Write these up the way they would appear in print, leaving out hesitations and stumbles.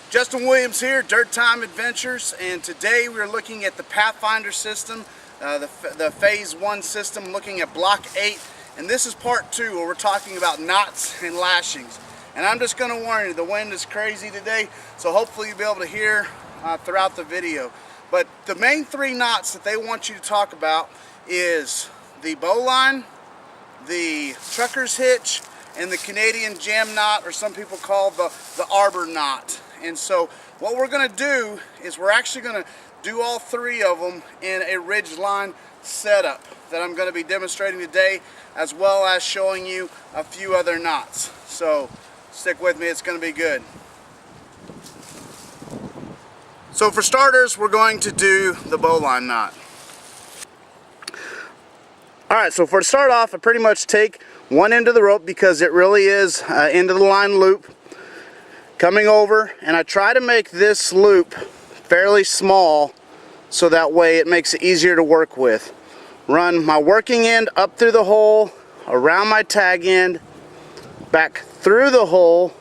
Justin Williams here, Dirt Time Adventures, and today we're looking at the Pathfinder system, the Phase 1 system, looking at Block 8, and this is Part 2 where we're talking about knots and lashings. And I'm just going to warn you, the wind is crazy today, so hopefully you'll be able to hear throughout the video. But the main three knots that they want you to talk about is the bowline, the trucker's hitch, and the Canadian jam knot, or some people call the arbor knot. And so what we're going to do is we're actually going to do all three of them in a ridge line setup that I'm going to be demonstrating today, as well as showing you a few other knots. So stick with me, it's going to be good. So for starters, we're going to do the bowline knot. Alright, so for to start off, I pretty much take one end of the rope, because it really is end of the line loop, coming over, and I try to make this loop fairly small so that way it makes it easier to work with. Run my working end up through the hole, around my tag end, back through the hole,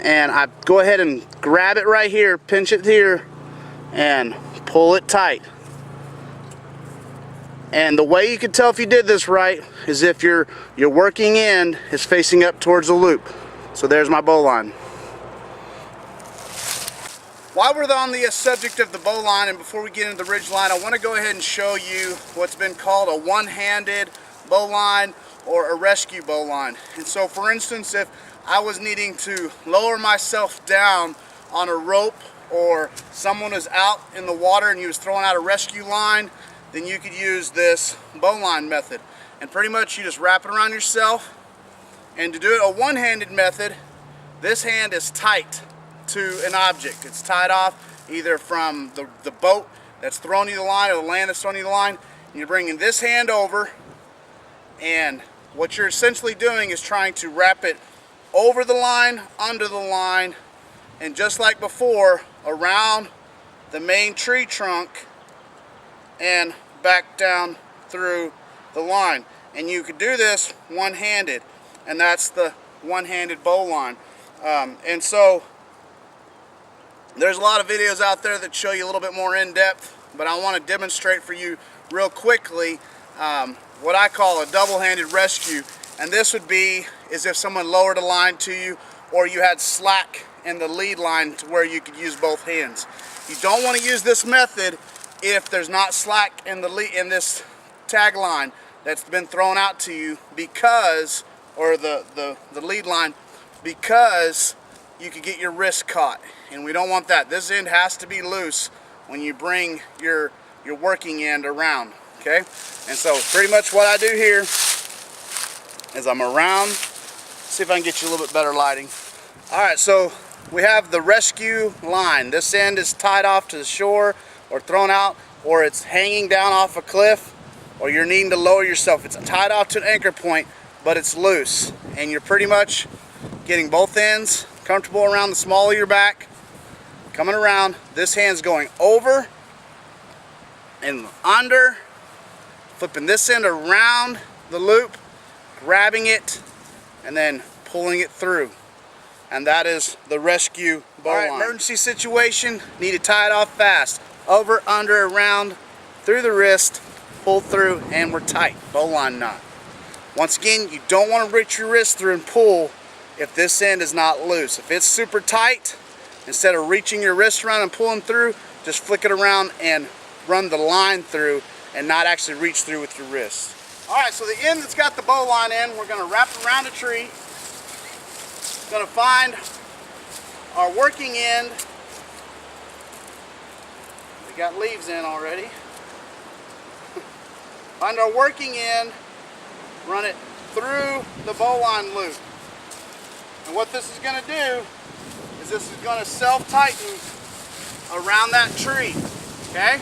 and I go ahead and grab it right here, pinch it here, and pull it tight. And the way you can tell if you did this right is if your working end is facing up towards the loop. So there's my bowline. While we're on the subject of the bowline, and before we get into the ridge line, I want to go ahead and show you what's been called a one-handed bowline or a rescue bowline. And so for instance, if I was needing to lower myself down on a rope, or someone was out in the water and he was throwing out a rescue line, then you could use this bowline method. And pretty much you just wrap it around yourself. And to do it a one-handed method, this hand is tight to an object. It's tied off either from the boat that's throwing you the line, or the land that's throwing you the line. And you're bringing this hand over, and what you're essentially doing is trying to wrap it over the line, under the line, and just like before, around the main tree trunk and back down through the line. And you could do this one-handed, and that's the one-handed bowline. And so there's a lot of videos out there that show you a little bit more in-depth, but I want to demonstrate for you real quickly what I call a double-handed rescue. And this would be as if someone lowered a line to you, or you had slack in the lead line to where you could use both hands. You don't want to use this method if there's not slack in the lead, in this tag line that's been thrown out to you, because, or the lead line, because you could get your wrist caught, and we don't want that. This end has to be loose when you bring your working end around, okay? And so pretty much what I do here is I'm around, see if I can get you a little bit better lighting. Alright, so we have the rescue line. This end is tied off to the shore, or thrown out, or it's hanging down off a cliff, or you're needing to lower yourself. It's tied off to an anchor point, but it's loose, and you're pretty much getting both ends comfortable around the small of your back, coming around. This hand's going over and under, flipping this end around the loop, grabbing it, and then pulling it through. And that is the rescue bowline. Alright, emergency situation, need to tie it off fast. Over, under, around, through the wrist, pull through, and we're tight. Bowline knot. Once again, you don't want to reach your wrist through and pull if this end is not loose. If it's super tight, instead of reaching your wrist around and pulling through, just flick it around and run the line through, and not actually reach through with your wrist. Alright, so the end that's got the bowline in, we're going to wrap it around a tree. Going to find our working end. We got leaves in already. Find our working end, run it through the bowline loop. And what this is going to do is this is going to self-tighten around that tree, okay?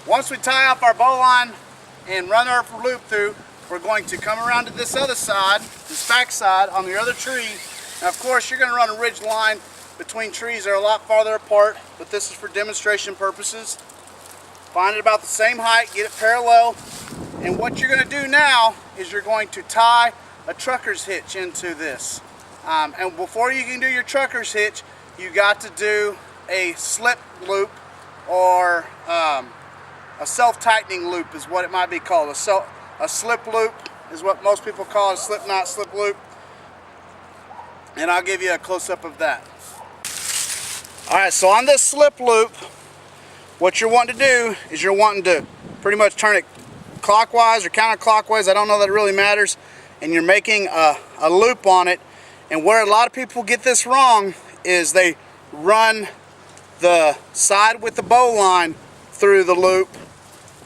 Once we tie off our bowline and run our loop through, we're going to come around to this other side, this back side on the other tree. Now of course you're going to run a ridge line between trees that are a lot farther apart, but this is for demonstration purposes. Find it about the same height, get it parallel, and what you're going to do now is you're going to tie a trucker's hitch into this. And before you can do your trucker's hitch, you got to do a slip loop, or a self-tightening loop is what it might be called. A slip loop is what most people call it, a slip knot, slip loop. And I'll give you a close-up of that. Alright, so on this slip loop, what you're wanting to do is you're wanting to pretty much turn it clockwise or counterclockwise. I don't know that it really matters. And you're making a loop on it. And where a lot of people get this wrong is they run the side with the bow line through the loop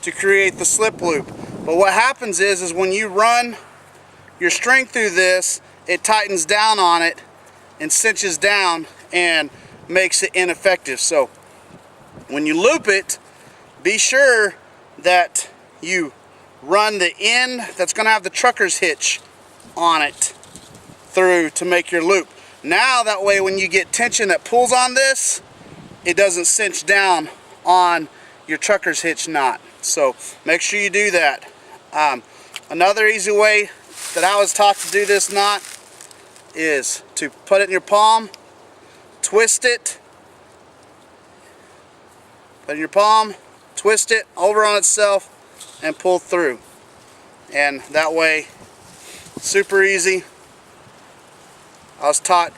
to create the slip loop. But what happens is when you run your string through this, it tightens down on it and cinches down and makes it ineffective. So when you loop it, be sure that you run the end that's going to have the trucker's hitch on it through to make your loop. Now that way when you get tension that pulls on this, it doesn't cinch down on your trucker's hitch knot. So make sure you do that. Another easy way that I was taught to do this knot is to put it in your palm, twist it, put it in your palm, twist it over on itself, and pull through. And that way, super easy. I was taught,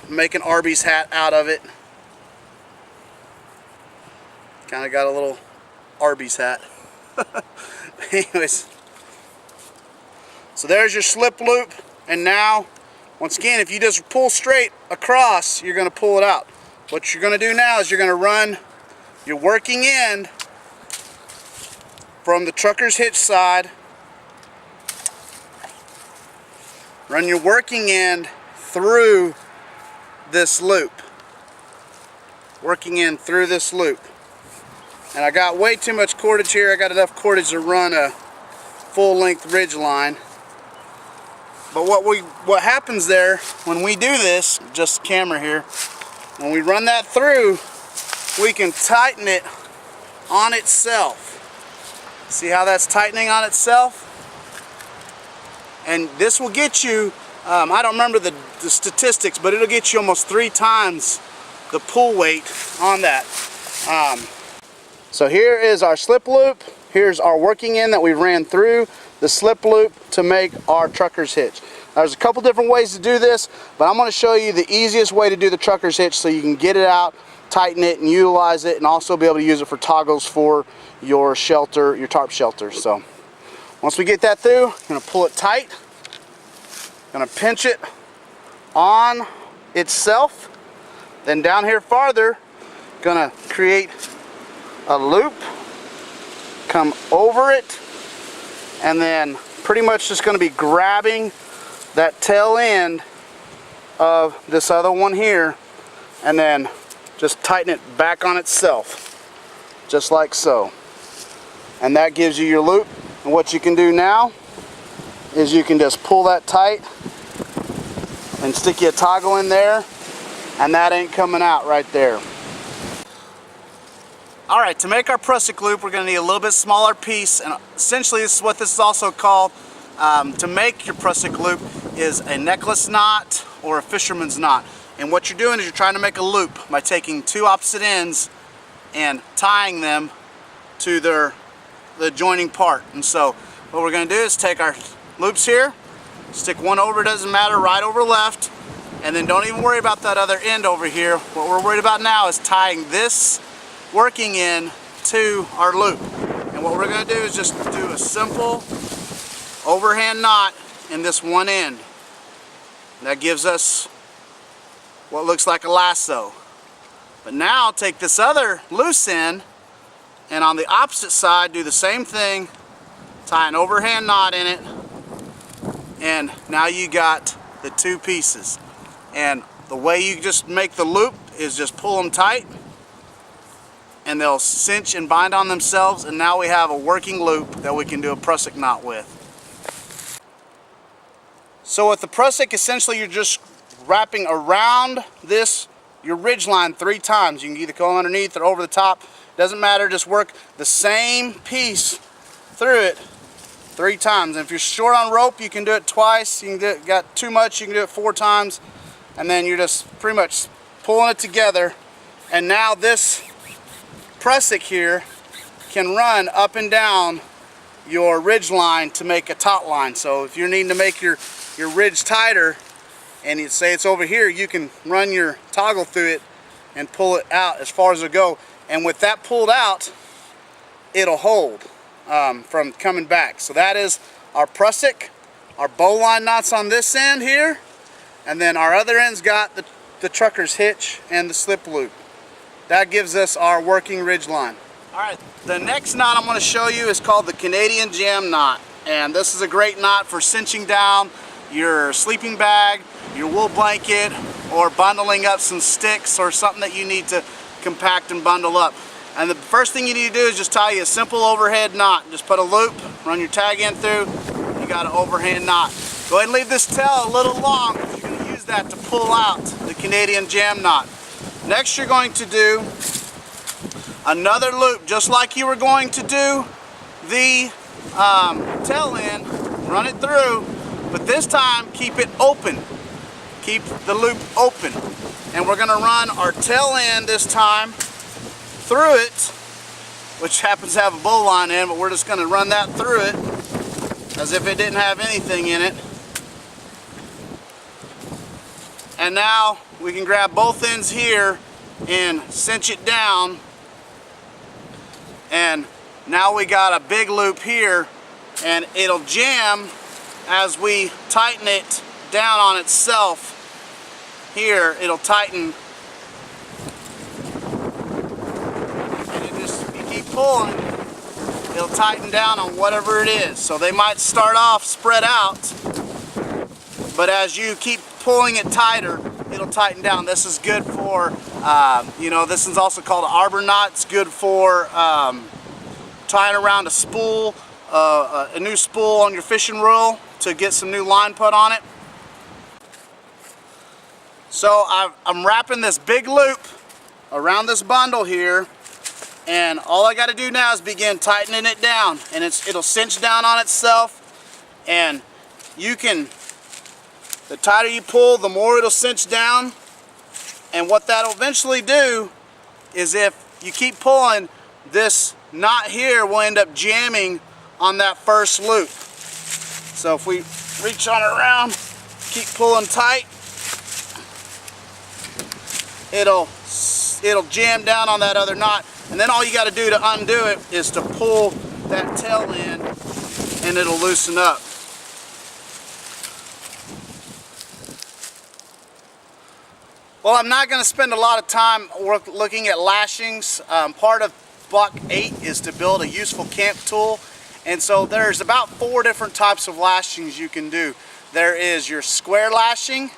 make an Arby's hat out of it. Kind of got a little Arby's hat. Anyways, so there's your slip loop. And now, once again, if you just pull straight across, you're going to pull it out. What you're going to do now is you're going to run your working end from the trucker's hitch side. Run your working end through this loop. Working end through this loop. And I got way too much cordage here. I got enough cordage to run a full length ridge line. But what happens there when we do this, just the camera here, when we run that through, we can tighten it on itself. See how that's tightening on itself? And this will get you, I don't remember the statistics, but it'll get you almost 3 times the pull weight on that. So here is our slip loop. Here's our working end that we ran through the slip loop to make our trucker's hitch. There's a couple different ways to do this, but I'm going to show you the easiest way to do the trucker's hitch so you can get it out, tighten it, and utilize it, and also be able to use it for toggles for your shelter, your tarp shelter. So once we get that through, I'm going to pull it tight, going to pinch it on itself, then down here farther, going to create a loop, come over it, and then pretty much just going to be grabbing that tail end of this other one here, and then just tighten it back on itself, just like so. And that gives you your loop. And what you can do now is you can just pull that tight and stick you a toggle in there, and that ain't coming out right there. Alright, to make our prusik loop, we're going to need a little bit smaller piece, and essentially this is what this is also called. To make your prusik loop is a necklace knot or a fisherman's knot. And what you're doing is you're trying to make a loop by taking 2 opposite ends and tying them to the joining part. And so what we're going to do is take our loops here, stick one over, doesn't matter, right over left, and then don't even worry about that other end over here. What we're worried about now is tying this working end to our loop. And what we're going to do is just do a simple overhand knot in this one end. That gives us what looks like a lasso. But now take this other loose end and on the opposite side do the same thing, tie an overhand knot in it, and now you got the 2 pieces. And the way you just make the loop is just pull them tight and they'll cinch and bind on themselves, and now we have a working loop that we can do a prusik knot with. So with the prusik, essentially you're just wrapping around this your ridge line 3 times. You can either go underneath or over the top. Doesn't matter, just work the same piece through it 3 times. And if you're short on rope, you can do it twice. You can do it, got too much, you can do it 4 times. And then you're just pretty much pulling it together. And now this prusik here can run up and down your ridge line to make a taut line. So if you're needing to make your ridge tighter, and you say it's over here, you can run your toggle through it and pull it out as far as it'll go. And with that pulled out, it'll hold from coming back. So that is our prusik, our bowline knots on this end here, and then our other end's got the trucker's hitch and the slip loop. That gives us our working ridge line. Alright, the next knot I'm going to show you is called the Canadian Jam knot. And this is a great knot for cinching down your sleeping bag, your wool blanket, or bundling up some sticks or something that you need to compact and bundle up. And the first thing you need to do is just tie you a simple overhead knot. Just put a loop, run your tag end through, you got an overhand knot. Go ahead and leave this tail a little long because you're going to use that to pull out the Canadian Jam knot. Next you're going to do another loop just like you were going to do the tail end, run it through, but this time keep it open. Keep the loop open. And we're going to run our tail end this time through it, which happens to have a bowline in, but we're just going to run that through it as if it didn't have anything in it. And now we can grab both ends here and cinch it down. And now we got a big loop here, and it'll jam as we tighten it down on itself. Here it'll tighten, and you keep pulling, it'll tighten down on whatever it is. So they might start off spread out, but as you keep pulling it tighter, it'll tighten down. This is good for this is also called an arbor knot. It's good for tying around a spool, a new spool on your fishing reel to get some new line put on it. So I'm wrapping this big loop around this bundle here, and all I got to do now is begin tightening it down, and it'll cinch down on itself. And you can, the tighter you pull, the more it'll cinch down. And what that'll eventually do is, if you keep pulling, this knot here will end up jamming on that first loop. So if we reach on it around, keep pulling tight, it'll jam down on that other knot. And then all you got to do to undo it is to pull that tail in, and it'll loosen up. Well, I'm not going to spend a lot of time looking at lashings. Part of Block 8 is to build a useful camp tool. And so there's about 4 different types of lashings you can do. There is your square lashing,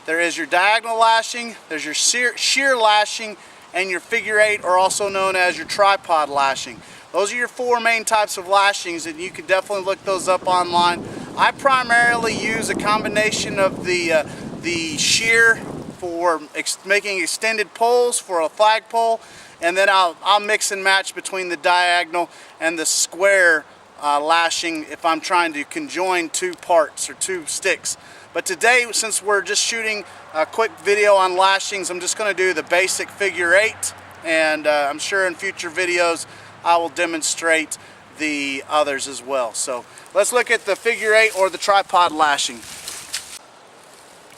there is your diagonal lashing, there's your shear lashing, and your figure 8, or also known as your tripod lashing. Those are your 4 main types of lashings, and you can definitely look those up online. I primarily use a combination of the shear for making extended poles for a flagpole, and then I'll mix and match between the diagonal and the square lashing if I'm trying to conjoin 2 parts or 2 sticks. But today, since we're just shooting a quick video on lashings, I'm just going to do the basic figure 8, and I'm sure in future videos I will demonstrate the others as well. So let's look at the figure 8 or the tripod lashing.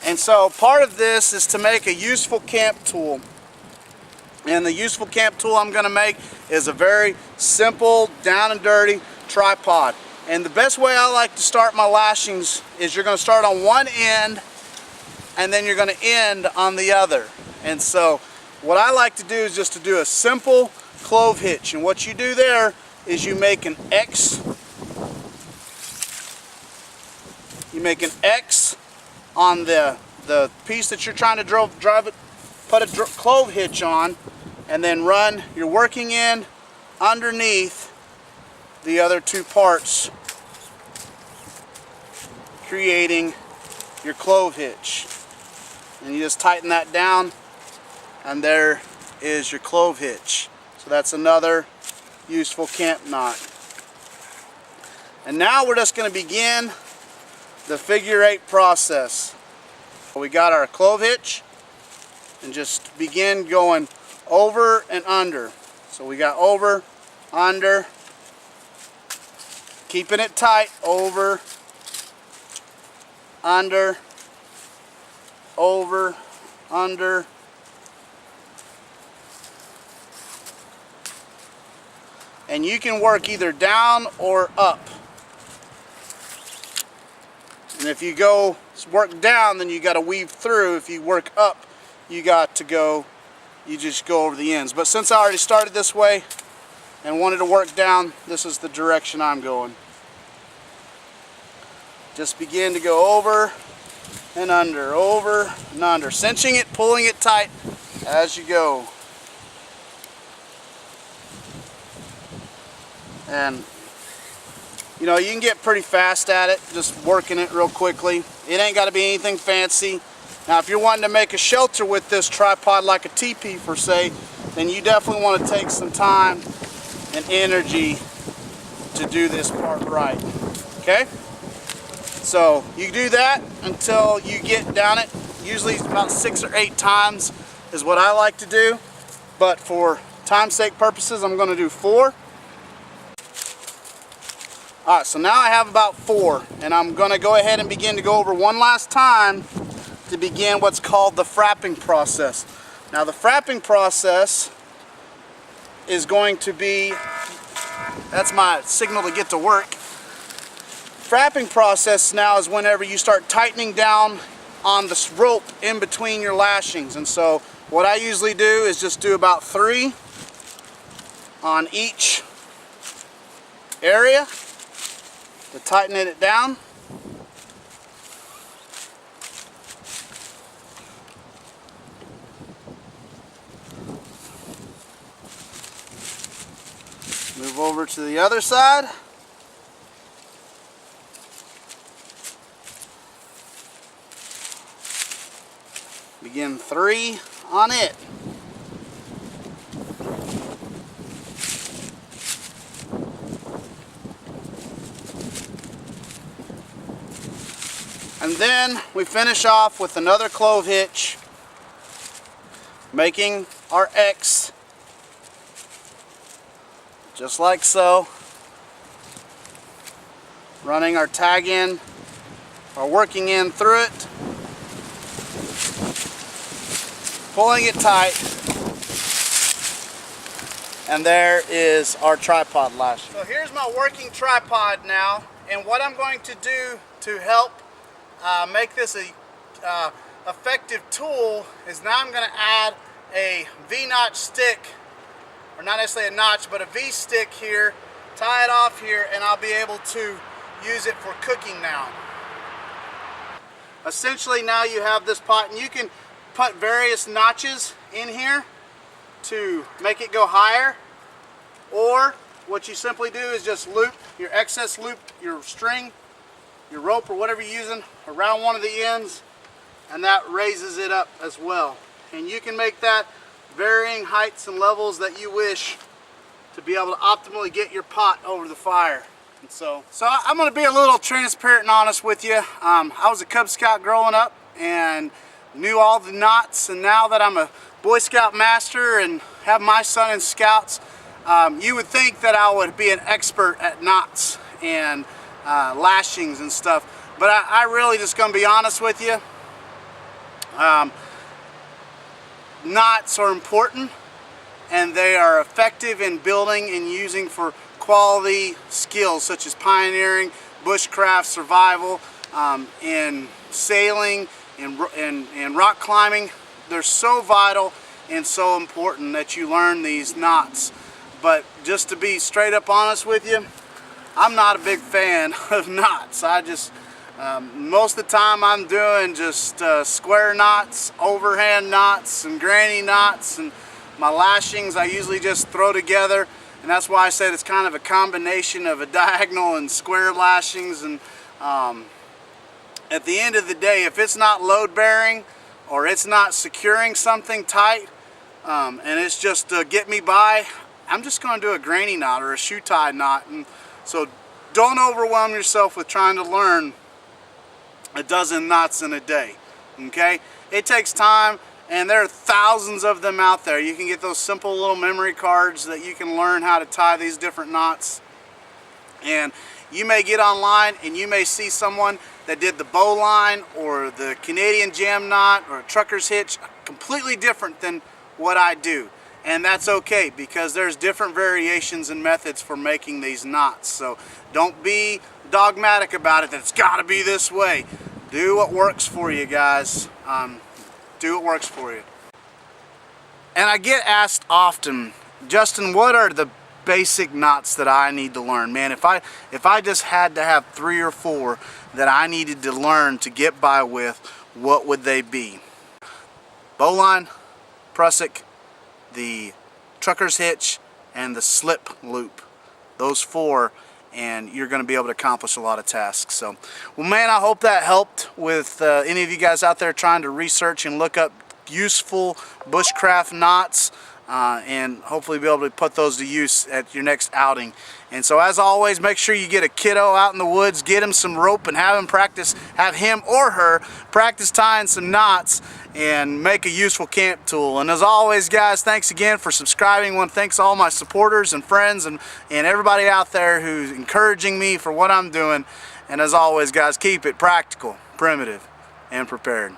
And so part of this is to make a useful camp tool. And the useful camp tool I'm going to make is a very simple, down and dirty tripod. And the best way I like to start my lashings is you're going to start on one end, and then you're going to end on the other. And so what I like to do is just to do a simple clove hitch. And what you do there is you make an X. You make an X on the piece that you're trying to drive it, put a clove hitch on, and then run your working end underneath the other 2 parts, creating your clove hitch. And you just tighten that down, And there is your clove hitch. So that's another useful camp knot. And now we're just going to begin the figure 8 process. We got our clove hitch and just begin going over and under. So we got over, under, keeping it tight, over, under, over, under, and you can work either down or up. And if you go work down, then you got to weave through. If you work up, you got to go, you just go over the ends. But since I already started this way and wanted to work down, this is the direction I'm going. Just begin to go over and under, cinching it, pulling it tight as you go. And you know, you can get pretty fast at it, just working it real quickly. It ain't got to be anything fancy. Now, if you're wanting to make a shelter with this tripod, like a teepee per se, then you definitely want to take some time and energy to do this part right. Okay? So you do that until you get down it. Usually it's about 6 or 8 times is what I like to do. But for time's sake purposes, I'm going to do 4. Alright, so now I have about 4, and I'm going to go ahead and begin to go over one last time to begin what's called the frapping process. Now the frapping process is going to be, that's my signal to get to work. Frapping process now is whenever you start tightening down on the rope in between your lashings. And so what I usually do is just do about 3 on each area to tighten it down. Move over to the other side. Begin 3 on it. And then we finish off with another clove hitch, making our X just like so, running our tag in, or working in through it, pulling it tight, and there is our tripod lash. So here's my working tripod now, and what I'm going to do to help make this a effective tool is now I'm going to add a V-notch stick, or not necessarily a notch, but a V-stick here, tie it off here, and I'll be able to use it for cooking now. Essentially now you have this pot, and you can put various notches in here to make it go higher, or what you simply do is just loop your excess loop, your string, your rope, or whatever you're using around one of the ends, and that raises it up as well. And you can make that varying heights and levels that you wish to be able to optimally get your pot over the fire. And so I'm going to be a little transparent and honest with you. I was a Cub Scout growing up and knew all the knots, and now that I'm a Boy Scout master and have my son in Scouts, you would think that I would be an expert at knots and lashings and stuff, but I really just gonna be honest with you. Knots are important, and they are effective in building and using for quality skills such as pioneering, bushcraft, survival, in sailing, in rock climbing. They're so vital and so important that you learn these knots. But just to be straight up honest with you, I'm not a big fan of knots. I just, most of the time I'm doing just square knots, overhand knots, and granny knots, and my lashings I usually just throw together, and that's why I said it's kind of a combination of a diagonal and square lashings. And at the end of the day, if it's not load bearing or it's not securing something tight, and it's just to get me by. I'm just going to do a granny knot or a shoe tie knot, and so don't overwhelm yourself with trying to learn a dozen knots in a day. Okay, it takes time, and there are thousands of them out there. You can get those simple little memory cards that you can learn how to tie these different knots. And you may get online and you may see someone that did the bowline or the Canadian jam knot or a trucker's hitch completely different than what I do. And that's okay, because there's different variations and methods for making these knots. So don't be dogmatic about it, that it's got to be this way. Do what works for you, guys. Do what works for you. And I get asked often, Justin, what are the basic knots that I need to learn? Man, if I just had to have 3 or 4 that I needed to learn to get by with, what would they be? Bowline, prusik, the trucker's hitch, and the slip loop. Those 4, and you're going to be able to accomplish a lot of tasks. So, well, man, I hope that helped with any of you guys out there trying to research and look up useful bushcraft knots, and hopefully be able to put those to use at your next outing. And so, as always, make sure you get a kiddo out in the woods, get him some rope, and have him or her practice tying some knots and make a useful camp tool. And as always, guys, thanks again for subscribing. Thanks to all my supporters and friends and everybody out there who's encouraging me for what I'm doing. And as always, guys, keep it practical, primitive, and prepared.